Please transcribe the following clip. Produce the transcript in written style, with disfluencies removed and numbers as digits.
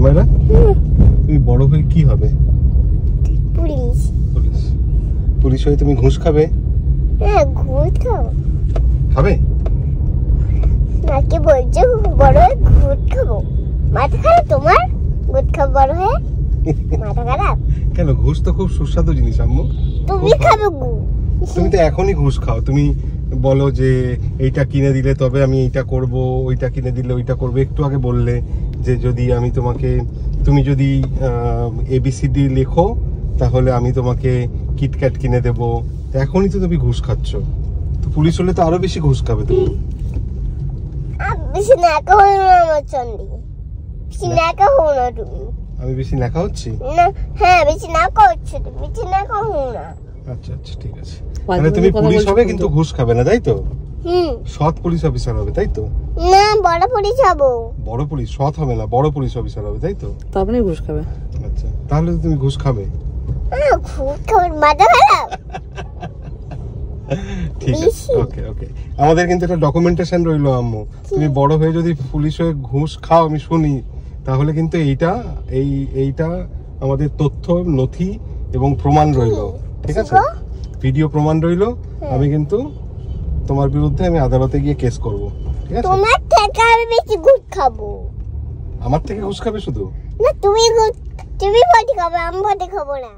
সুমাইরা তুমি বড় হয়ে কি হবে? পুলিশ। পুলিশ? পুলিশ হয়ে তুমি ঘুষ খাবে? হ্যাঁ, ঘুষ খাবো। খাবে নাকি বলছো বড় হয়ে ঘুষ খাবো? মাথা খারাপ তোমার? ঘুষ খাবো বড় হয়ে? মাথা খারাপ? কেন, ঘুষ তো খুব সুস্বাদু জিনিস আম্মু। তুমি খাবে ঘুষ? তুমি তো এখনই ঘুষ খাও। তুমি বলো যে এইটা কিনে দিলে তবে আমি এইটা করব, ওইটা কিনে দিলে ওইটা করব। একটু আগে বললে যে যদি আমি তোমাকে, তুমি যদি ABCD লেখো তাহলে আমি তোমাকে কিটক্যাট কিনে দেব। এখনই তো তুমি ঘুষ খাচ্ছ। তো পুলিশ হলে তো আরো বেশি ঘুষ খাবে তুমি। বেশি নাকা হো না আমার চন্ডি, বেশি নাকা হো না তুমি। আমি বেশি লেখা হচ্ছি না, হ্যাঁ বেশি নাকা হচ্ছে তুমি, বেশি নাকা হো না। আচ্ছা আচ্ছা, ঠিক আছে। মানে তুমি পুলিশ হবে কিন্তু ঘুষ খাবে না, তাই তো? সৎ পুলিশ অফিসার হবে, তাই তো? না, বড় পুলিশ হবো। বড় পুলিশ? সৎ হবে না, বড় পুলিশ অফিসার হবে, তাই তো? তারপরে ঘুষ খাবে। আচ্ছা, তাহলে তো তুমি ঘুষ খাবে। ঘুষ খাবে? মাথা খারাপ? ঠিক আছে, ওকে ওকে। আমাদের কিন্তু একটা ডকুমেন্টেশন রইলো আম্মু। তুমি বড় হয়ে যদি পুলিশ হয়ে ঘুষ খাও আমি শুনি, তাহলে কিন্তু এইটা আমাদের তথ্য, নথি এবং প্রমাণ রইলো, ঠিক আছে? ভিডিও প্রমাণ রইলো। আমি কিন্তু তোমার বিরুদ্ধে আমি আদালতে গিয়ে কেস করব, ঠিক আছে? তোমার থেকে আমি বেশি ঘুষ খাবো। আমার থেকে ঘুষ খাবে শুধু? না, তুমি ভর্তি খাবে, আমি ভর্তি খাবো না।